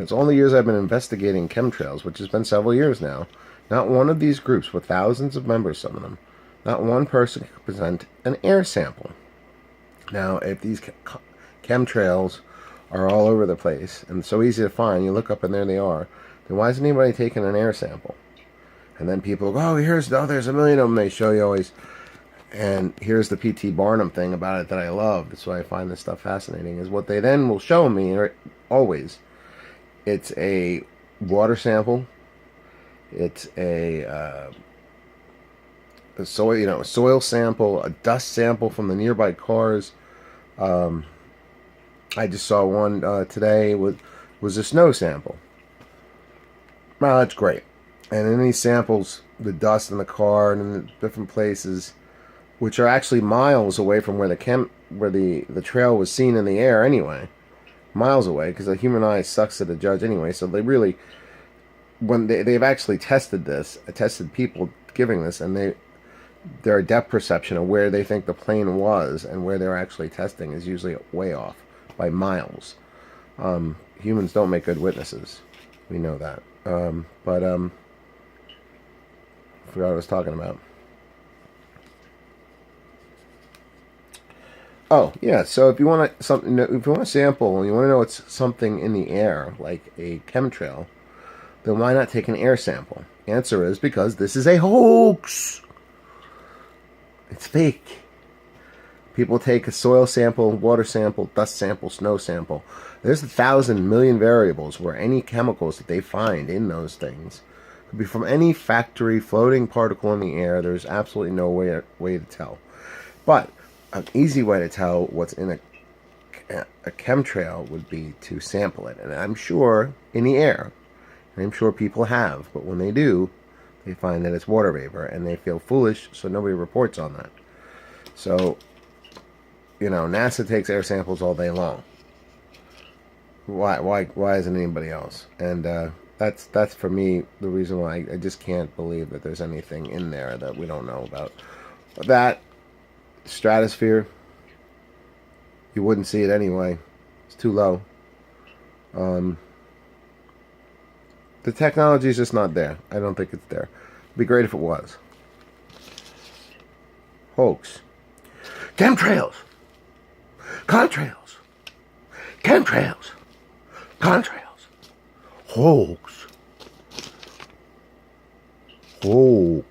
It's all the years I've been investigating chemtrails, which has been several years now. Not one of these groups, with thousands of members, some of them, not one person could present an air sample. Now, if these chemtrails are all over the place and so easy to find, you look up and there they are, then why isn't anybody taking an air sample? And then people go, there's a million of them they show you always. And here's the P.T. Barnum thing about it that I love. That's why I find this stuff fascinating, is what they then will show me, always. It's a water sample. It's a soil sample, a dust sample from the nearby cars. I just saw one today was a snow sample. Well, that's great. And in these samples, the dust in the car and in the different places, which are actually miles away from where the trail was seen in the air anyway, miles away, because the human eye sucks at a judge anyway. So they really, when they've actually tested people giving this, and their depth perception of where they think the plane was and where they're actually testing is usually way off by miles. Humans don't make good witnesses. We know that. I forgot what I was talking about. Oh, yeah, so if you want a sample and you want to know it's something in the air, like a chemtrail, then why not take an air sample? Answer is because this is a hoax. It's fake. People take a soil sample, water sample, dust sample, snow sample. There's 1,000 million variables where any chemicals that they find in those things could be from any factory floating particle in the air. There's absolutely no way to tell. But an easy way to tell what's in a chemtrail would be to sample it. And I'm sure in the air, and I'm sure people have, but when they do, they find that it's water vapor, and they feel foolish, so nobody reports on that. So, NASA takes air samples all day long. Why isn't anybody else? And that's for me the reason why I just can't believe that there's anything in there that we don't know about. That stratosphere, you wouldn't see it anyway. It's too low. The technology is just not there. I don't think it's there. It'd be great if it was. Hoax. Chemtrails. Contrails. Chemtrails. Contrails. Hoax. Hoax.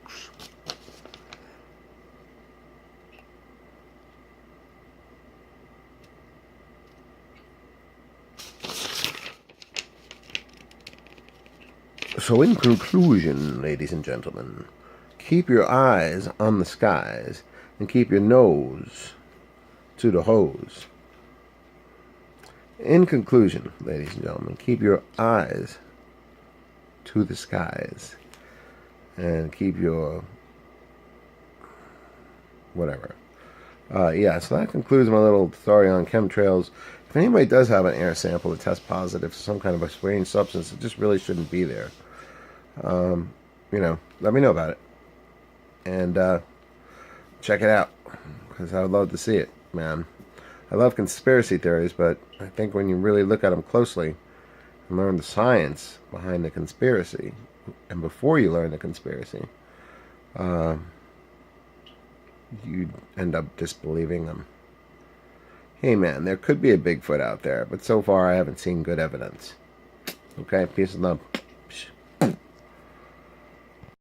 So in conclusion, ladies and gentlemen, keep your eyes on the skies and keep your nose to the hose. In conclusion, ladies and gentlemen, keep your eyes to the skies and keep your whatever. So that concludes my little story on chemtrails. If anybody does have an air sample that tests positive for some kind of a strange substance, it just really shouldn't be there. Let me know about it. And check it out, because I would love to see it, man. I love conspiracy theories, but I think when you really look at them closely and learn the science behind the conspiracy, and before you learn the conspiracy, you end up disbelieving them. Hey man, there could be a Bigfoot out there, but so far I haven't seen good evidence. Okay, peace and love.